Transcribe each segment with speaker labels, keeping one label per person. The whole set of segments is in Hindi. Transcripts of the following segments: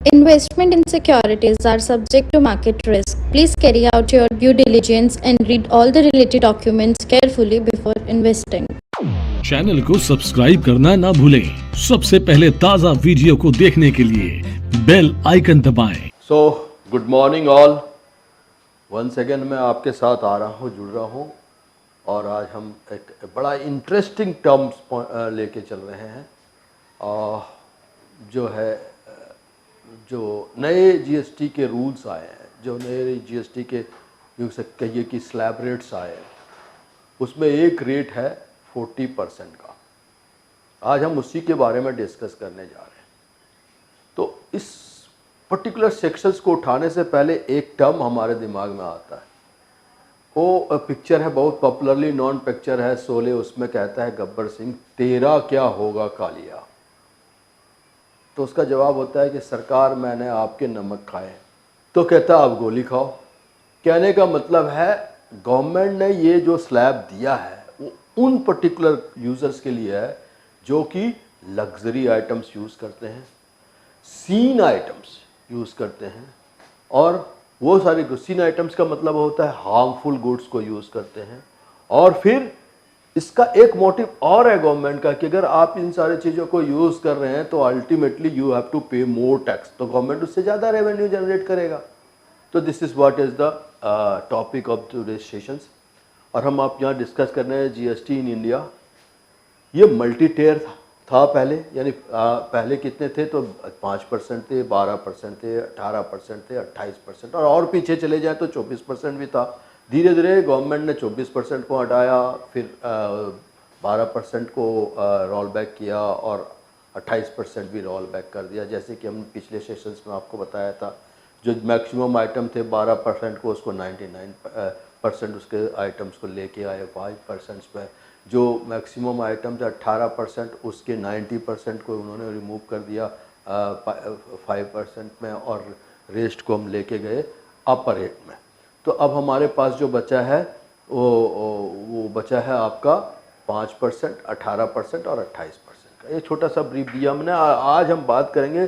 Speaker 1: Investment in securities are subject to market risk. Please carry out your due diligence and read all the related documents carefully before investing.
Speaker 2: Channel को सब्सक्राइब करना ना भूलें। सबसे पहले ताज़ा वीडियो को देखने के लिए बेल आइकन दबाएं।
Speaker 3: So good morning all. Once again मैं आपके साथ आ रहा हूँ, जुड़ रहा हूँ और आज हम एक बड़ा इंटरेस्टिंग टर्म्स लेके चल रहे हैं जो है जो नए जीएसटी के रूल्स आए हैं, जो नए जीएसटी के यूँ से कहिए कि स्लैब रेट्स आए हैं, उसमें एक रेट है 40% का। आज हम उसी के बारे में डिस्कस करने जा रहे हैं। तो इस पर्टिकुलर सेक्शंस को उठाने से पहले एक टर्म हमारे दिमाग में आता है। वो पिक्चर है, बहुत पॉपुलरली नॉन पिक्चर है, शोले। उसमें कहता है गब्बर सिंह, तेरा क्या होगा कालिया। तो उसका जवाब होता है कि सरकार मैंने आपके नमक खाए। तो कहता है आप गोली खाओ। कहने का मतलब है गवर्नमेंट ने ये जो स्लैब दिया है वो उन पर्टिकुलर यूज़र्स के लिए है जो कि लग्जरी आइटम्स यूज़ करते हैं, सीन आइटम्स यूज़ करते हैं, और वो सारे सीन आइटम्स का मतलब होता है हार्मफुल गुड्स को यूज़ करते हैं। और फिर इसका एक मोटिव और है गवर्नमेंट का कि अगर आप इन सारी चीज़ों को यूज़ कर रहे हैं तो अल्टीमेटली यू हैव टू पे मोर टैक्स, तो गवर्नमेंट उससे ज़्यादा रेवेन्यू जनरेट करेगा। तो this is what is the topic of today's sessions. और हम आप यहाँ डिस्कस कर रहे हैं जीएसटी इन इंडिया। ये मल्टी टेयर था पहले, यानी पहले कितने थे तो 5% थे, 12% थे, 18% थे, 28%, और पीछे चले जाए तो 24% भी था। धीरे धीरे गवर्नमेंट ने 24% को हटाया, फिर 12% को रोल बैक किया और 28% भी रोल बैक कर दिया। जैसे कि हम पिछले सेशंस में आपको बताया था, जो मैक्सिमम आइटम थे 12% को, उसको 99% उसके आइटम्स को लेके आए 5% पे। जो मैक्सिमम आइटम थे 18%, उसके 90% को उन्होंने रिमूव कर दिया 5% में, और रेस्ट को हम लेके गए अपर रेट में। तो अब हमारे पास जो बचा है वो बचा है आपका 5%, 18% और 28% का। ये छोटा सा ब्रीफ दिया हमने। आज हम बात करेंगे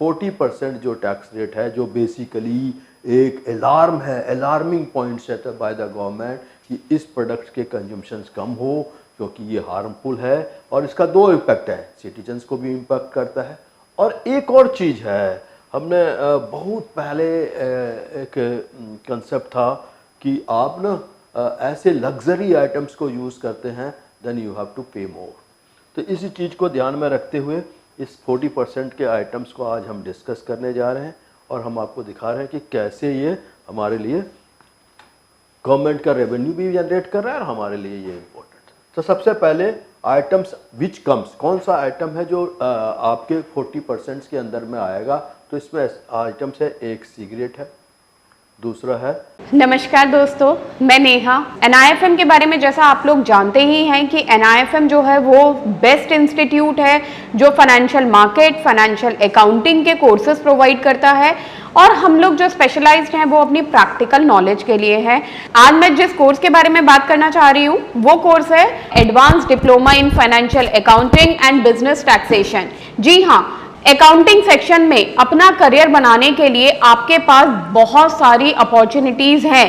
Speaker 3: 40% जो टैक्स रेट है, जो बेसिकली एक अलार्म है, alarming point set by the government कि इस प्रोडक्ट के कंजम्पशंस कम हो, क्योंकि ये हार्मफुल है। और इसका दो इम्पैक्ट है, सिटीजन्स को भी इम्पैक्ट करता है, और एक और चीज़ है, हमने बहुत पहले एक कंसेप्ट था कि आप ना ऐसे लग्जरी आइटम्स को यूज़ करते हैं देन यू हैव टू पे मोर। तो इसी चीज़ को ध्यान में रखते हुए इस 40% के आइटम्स को आज हम डिस्कस करने जा रहे हैं, और हम आपको दिखा रहे हैं कि कैसे ये हमारे लिए गवर्नमेंट का रेवेन्यू भी जनरेट कर रहा है और हमारे लिए ये इम्पोर्टेंट। तो सबसे पहले आइटम्स विच कम्स, कौन सा आइटम है जो आपके 40% के अंदर में आएगा। तो इसमें आइटम्स है, एक सिगरेट है, दूसरा है।
Speaker 4: नमस्कार दोस्तों, मैं नेहा। NIFM के बारे में जैसा आप लोग जानते ही हैं कि NIFM जो है वो बेस्ट इंस्टीट्यूट है जो फाइनेंशियल मार्केट, फाइनेंशियल अकाउंटिंग के कोर्सेज प्रोवाइड करता है, और हम लोग जो स्पेशलाइज्ड हैं वो अपनी प्रैक्टिकल नॉलेज के लिए है। आज मैं जिस कोर्स के बारे में बात करना चाह रही हूँ वो कोर्स है advance diploma in financial accounting and business taxation. जी हाँ, अकाउंटिंग सेक्शन में अपना करियर बनाने के लिए आपके पास बहुत सारी अपॉर्चुनिटीज हैं।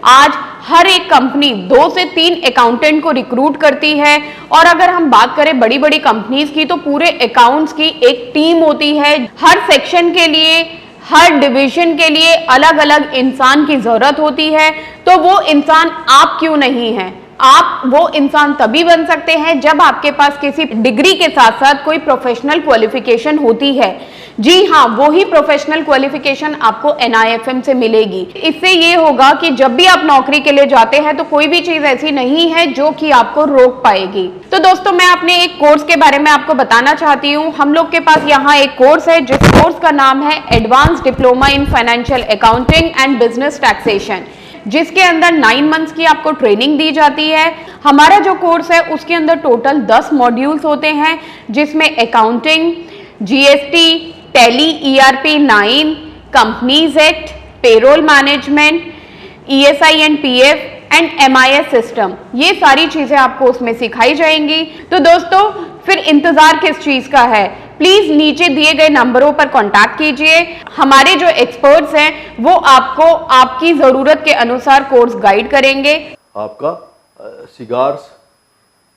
Speaker 4: आज हर एक कंपनी 2 से 3 अकाउंटेंट को रिक्रूट करती है, और अगर हम बात करें बड़ी बड़ी कंपनीज की तो पूरे अकाउंट्स की एक टीम होती है। हर सेक्शन के लिए, हर डिवीजन के लिए अलग अलग इंसान की जरूरत होती है। तो वो इंसान आप क्यों नहीं है? आप वो इंसान तभी बन सकते हैं जब आपके पास किसी डिग्री के साथ साथ कोई प्रोफेशनल क्वालिफिकेशन होती है। जी हाँ, वो ही प्रोफेशनल क्वालिफिकेशन आपको NIFM से मिलेगी। इससे ये होगा कि जब भी आप नौकरी के लिए जाते हैं तो कोई भी चीज ऐसी नहीं है जो कि आपको रोक पाएगी। तो दोस्तों, मैं अपने एक कोर्स के बारे में आपको बताना चाहती हूँ। हम लोग के पास यहाँ एक कोर्स है जिस कोर्स का नाम है advance diploma in financial accounting and business taxation, जिसके अंदर 9 मंथ्स की आपको ट्रेनिंग दी जाती है। हमारा जो कोर्स है उसके अंदर टोटल 10 मॉड्यूल्स होते हैं, जिसमें accounting, GST, tally, ERP 9, companies act, payroll management, ESI and PF and MIS system, ये सारी चीजें आपको उसमें सिखाई जाएंगी। तो दोस्तों, फिर इंतजार किस चीज का है? प्लीज नीचे दिए गए नंबरों पर कांटेक्ट कीजिए। हमारे जो एक्सपर्ट्स हैं वो आपको आपकी जरूरत के अनुसार कोर्स गाइड करेंगे।
Speaker 3: आपका सिगार्स,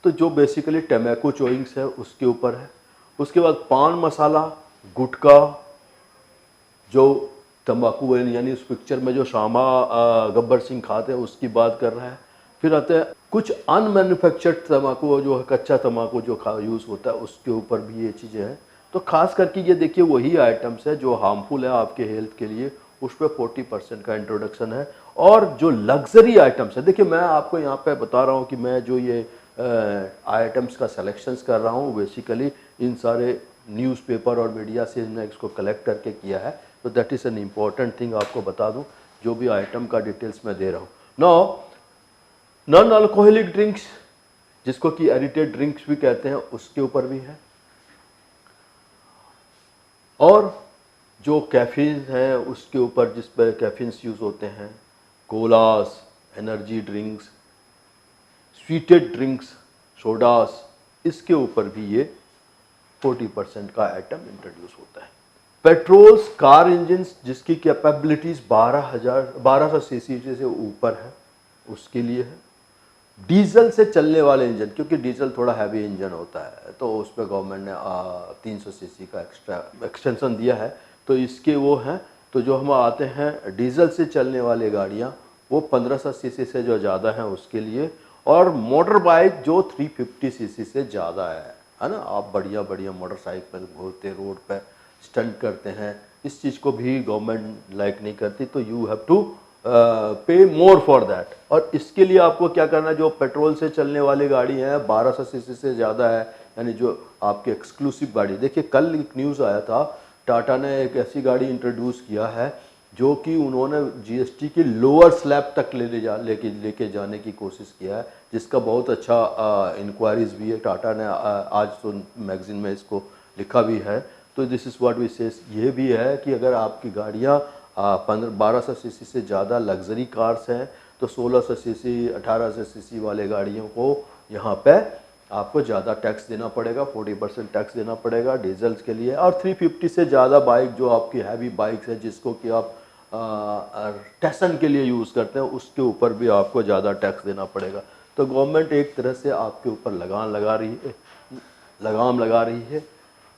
Speaker 3: तो जो बेसिकली टैबैको चोइंग्स है उसके ऊपर है। उसके बाद पान मसाला, गुटखा, जो तंबाकू यानी उस पिक्चर में जो श्यामा गब्बर सिंह खाते हैं उसकी बात कर रहा है। फिर आते हैं कुछ अनमैन्युफैक्चर्ड तंबाकू, जो कच्चा तंबाकू जो यूज़ होता है उसके ऊपर भी ये चीज़ें हैं। तो खास करके ये देखिए वही आइटम्स है जो हार्मफुल है आपके हेल्थ के लिए, उस पर 40% का इंट्रोडक्शन है। और जो लग्जरी आइटम्स है, देखिए मैं आपको यहाँ पे बता रहा हूँ कि मैं जो ये आइटम्स का सिलेक्शंस कर रहा हूँ बेसिकली इन सारे न्यूज़पेपर और मीडिया से मैं इसको कलेक्ट करके किया है। तो that is an important thing, आपको बता दूँ जो भी आइटम का डिटेल्स मैं दे रहा हूँ। नाउ नॉन अल्कोहलिक ड्रिंक्स, जिसको कि एडिटेड ड्रिंक्स भी कहते हैं, उसके ऊपर भी है। और जो कैफीन है उसके ऊपर, जिस पर कैफीन्स यूज़ होते हैं, colas, energy drinks, sweetened drinks, sodas, इसके ऊपर भी ये 40% का आइटम इंट्रोड्यूस होता है। पेट्रोल्स, कार इंजन्स जिसकी कैपेबिलिटीज़ 1200 सीसी से ऊपर है उसके लिए है। डीजल से चलने वाले इंजन, क्योंकि डीजल थोड़ा हैवी इंजन होता है तो उस पर गवर्नमेंट ने 300 सीसी का एक्स्ट्रा एक्सटेंशन दिया है, तो इसके वो हैं। तो जो हम आते हैं डीजल से चलने वाली गाड़ियाँ वो 1500 सीसी से जो ज़्यादा हैं उसके लिए। और मोटर बाइक जो 350 सीसी से ज़्यादा है ना। आप बढ़िया बढ़िया मोटरसाइकिल घूमते रोड पर स्टंट करते हैं, इस चीज़ को भी गवर्नमेंट लाइक नहीं करती, तो यू हैव टू पे मोर फॉर दैट। और इसके लिए आपको क्या करना है, जो पेट्रोल से चलने वाली गाड़ी है 1200 सीसी से ज़्यादा है, यानी जो आपकी एक्सक्लूसिव गाड़ी, देखिए कल एक न्यूज़ आया था, टाटा ने एक ऐसी गाड़ी इंट्रोड्यूस किया है जो कि उन्होंने जीएसटी की लोअर स्लैब तक लेके जाने की कोशिश किया है, जिसका बहुत अच्छा इंक्वायरीज भी है। टाटा ने आज तो मैगजीन में इसको लिखा भी है। तो दिस इज़ व्हाट वी से, ये भी है कि अगर आपकी गाड़ियाँ 1200 सीसी से ज़्यादा लग्जरी कार्स हैं तो 1600 सीसी 1800 सीसी वाले गाड़ियों को यहाँ पे आपको ज़्यादा टैक्स देना पड़ेगा, 40% टैक्स देना पड़ेगा डीजल्स के लिए। और 350 से ज़्यादा बाइक जो आपकी हैवी बाइक्स है जिसको कि आप टेसन के लिए यूज़ करते हैं, उसके ऊपर भी आपको ज़्यादा टैक्स देना पड़ेगा। तो गवर्नमेंट एक तरह से आपके ऊपर लगाम लगा रही है।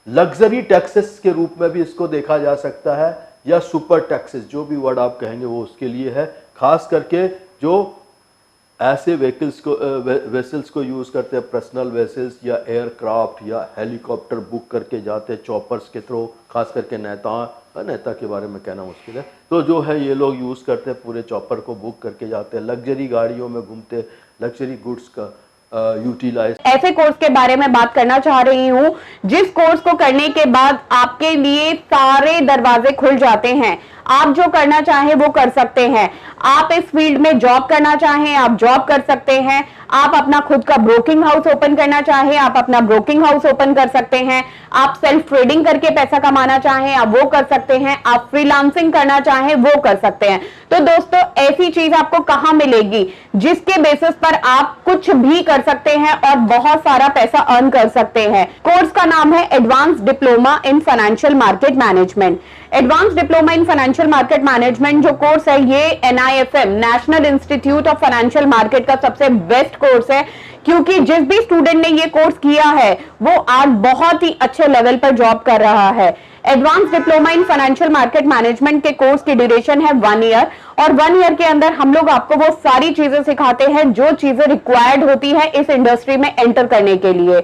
Speaker 3: लग्जरी टैक्सेस के रूप में भी इसको देखा जा सकता है, या सुपर टैक्सेस, जो भी वर्ड आप कहेंगे वो उसके लिए है। खास करके जो ऐसे वेसल्स को यूज़ करते हैं, पर्सनल वेसल्स या एयरक्राफ्ट या हेलीकॉप्टर बुक करके जाते हैं चॉपर्स के थ्रू, खास करके नेता के बारे में कहना मुश्किल है, तो जो है ये लोग यूज़ करते हैं, पूरे चॉपर को बुक करके जाते हैं, लग्जरी गाड़ियों में घूमते, लग्जरी गुड्स का यूटिलाइज।
Speaker 4: ऐसे कोर्स के बारे में बात करना चाह रही हूँ जिस कोर्स को करने के बाद आपके लिए सारे दरवाजे खुल जाते हैं, आप जो करना चाहें वो कर सकते हैं। आप इस फील्ड में जॉब करना चाहें आप जॉब कर सकते हैं, आप अपना खुद का ब्रोकिंग हाउस ओपन करना चाहें आप अपना ब्रोकिंग हाउस ओपन कर सकते हैं, आप सेल्फ ट्रेडिंग करके पैसा कमाना चाहें आप वो कर सकते हैं, आप फ्रीलांसिंग करना चाहें वो कर सकते हैं। तो दोस्तों ऐसी चीज आपको कहां मिलेगी जिसके बेसिस पर आप कुछ भी कर सकते हैं और बहुत सारा पैसा अर्न कर सकते हैं। कोर्स का नाम है advance diploma in financial market management. Advance diploma in financial market management जो कोर्स है ये NIFM national institute of financial market का सबसे बेस्ट कोर्स है, क्योंकि जिस भी स्टूडेंट ने ये कोर्स किया है वो आज बहुत ही अच्छे लेवल पर जॉब कर रहा है। Advance diploma in financial market management के कोर्स की ड्यूरेशन है 1 ईयर, और 1 ईयर के अंदर हम लोग आपको वो सारी चीजें सिखाते हैं जो चीजें रिक्वायर्ड होती है इस इंडस्ट्री में एंटर करने के लिए।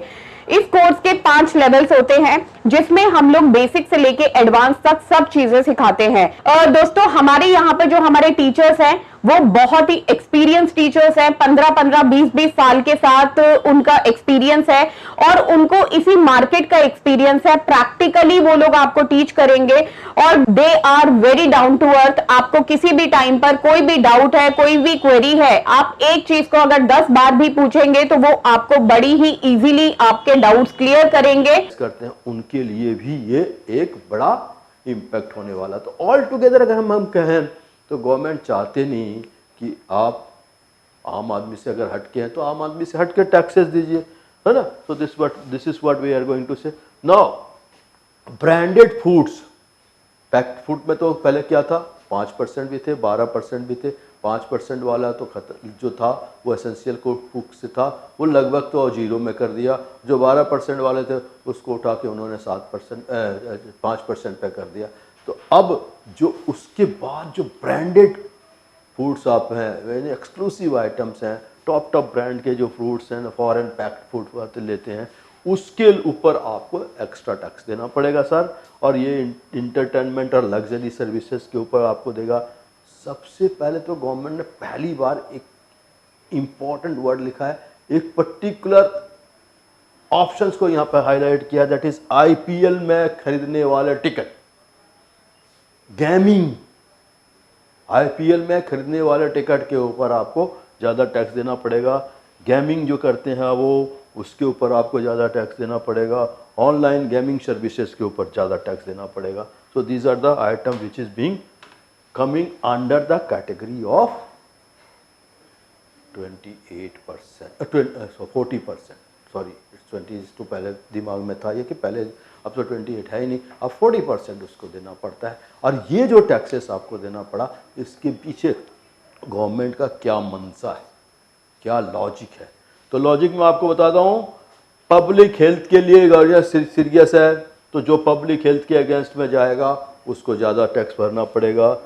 Speaker 4: इस कोर्स के 5 लेवल्स होते हैं जिसमें हम लोग बेसिक से लेके एडवांस तक सब चीजें सिखाते हैं। और दोस्तों हमारे यहाँ पे जो हमारे टीचर्स हैं वो बहुत ही एक्सपीरियंस टीचर्स हैं, 15-15 20-20 साल के साथ उनका एक्सपीरियंस है और उनको इसी मार्केट का एक्सपीरियंस है। प्रैक्टिकली वो लोग आपको टीच करेंगे और they are very down to earth. आपको किसी भी टाइम पर कोई भी डाउट है, कोई भी क्वेरी है, आप एक चीज को अगर 10 बार भी पूछेंगे तो वो आपको बड़ी ही इजीली आपके डाउट्स क्लियर करेंगे
Speaker 3: करते हैं। उनके लिए भी ये एक बड़ा इम्पैक्ट होने वाला। तो ऑल टुगेदर अगर हम कहें तो गवर्नमेंट चाहते नहीं कि आप आम आदमी से अगर हटके हैं तो आम आदमी से हटके टैक्सेस दीजिए, है ना। तो this is what we are going to say. Now branded foods, packed food में तो पहले क्या था, 5% भी थे, 12% भी थे। 5% वाला तो जो था वो एसेंशियल कुक से था, वो लगभग तो जीरो में कर दिया। जो 12% वाले थे उसको उठा के उन्होंने 5% पे कर दिया। तो अब जो उसके बाद जो ब्रांडेड फूड्स आप हैं, एक्सक्लूसिव आइटम्स हैं, टॉप ब्रांड के जो फ्रूट्स हैं, फॉरेन पैक्ड फूड लेते हैं, उसके ऊपर आपको एक्स्ट्रा टैक्स देना पड़ेगा सर। और ये इंटरटेनमेंट और लग्जरी सर्विसेज के ऊपर आपको देगा। सबसे पहले तो गवर्नमेंट ने पहली बार एक इम्पॉर्टेंट वर्ड लिखा है, एक पर्टिकुलर ऑप्शंस को यहाँ पर हाईलाइट किया, दैट इज आईपीएल में खरीदने वाले टिकट। गेमिंग, आईपीएल में खरीदने वाले टिकट के ऊपर आपको ज़्यादा टैक्स देना पड़ेगा। गेमिंग जो करते हैं वो, उसके ऊपर आपको ज़्यादा टैक्स देना पड़ेगा। ऑनलाइन गेमिंग सर्विसेज के ऊपर ज़्यादा टैक्स देना पड़ेगा। So these are the item which is being coming under the category of 28%, 40%, sorry 20 तो पहले दिमाग में था ये कि पहले, अब तो 28 है ही नहीं, अब 40% उसको देना पड़ता है। और ये जो टैक्सेस आपको देना पड़ा, इसके पीछे गवर्नमेंट का क्या मंशा है, क्या लॉजिक है। तो लॉजिक में आपको बताता हूँ, पब्लिक हेल्थ के लिए गवर्नमेंट सीरियस है, तो जो पब्लिक हेल्थ के अगेंस्ट में जाएगा उसको ज़्यादा टैक्स भरना पड़ेगा।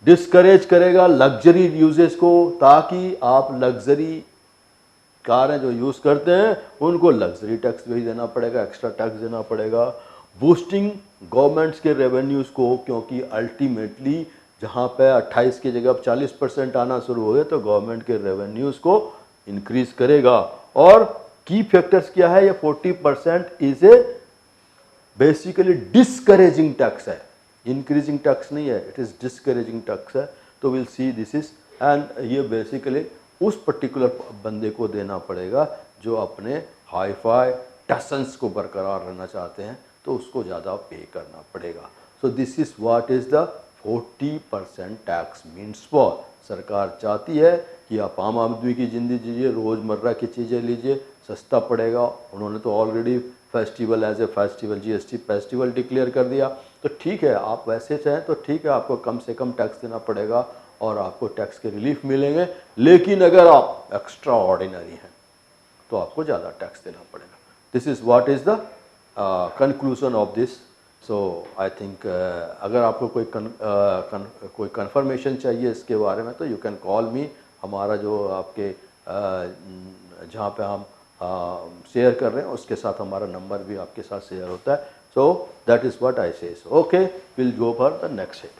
Speaker 3: डिस्करेज करेगा लग्जरी यूजेस को, ताकि आप लग्जरी कारें जो यूज़ करते हैं उनको लग्जरी टैक्स भी देना पड़ेगा, एक्स्ट्रा टैक्स देना पड़ेगा। बूस्टिंग गवर्नमेंट्स के रेवेन्यूज़ को, क्योंकि अल्टीमेटली जहाँ पे 28 की जगह अब 40% आना शुरू हो गए तो गवर्नमेंट के रेवेन्यूज़ को इंक्रीज करेगा। और की फैक्टर्स क्या है, ये 40% is a basically discouraging tax है, इंक्रीजिंग टैक्स नहीं है, इट इज़ डिस्करेजिंग टैक्स है। तो will see this is, and ये बेसिकली उस पर्टिकुलर बंदे को देना पड़ेगा जो अपने हाई-फाई टसन्स को बरकरार रहना चाहते हैं, तो उसको ज़्यादा पे करना पड़ेगा। So this is what is the 40% tax means for. सरकार चाहती है कि आप आम आदमी की ज़िंदगी जीजिए, रोज़मर्रा की चीज़ें लीजिए, सस्ता पड़ेगा। उन्होंने तो already festival as a festival, GST festival declare कर दिया। तो ठीक है, आप वैसे चाहें तो ठीक है, आपको कम से कम टैक्स देना पड़ेगा और आपको टैक्स के रिलीफ मिलेंगे। लेकिन अगर आप एक्स्ट्रा ऑर्डिनरी हैं तो आपको ज़्यादा टैक्स देना पड़ेगा। This is what is the conclusion of this. So I think अगर आपको कोई कंफर्मेशन चाहिए इसके बारे में तो यू कैन कॉल मी। हमारा जो आपके जहाँ पे हम शेयर कर रहे हैं उसके साथ हमारा नंबर भी आपके साथ शेयर होता है। So that is what I say. Okay, will go for the next step.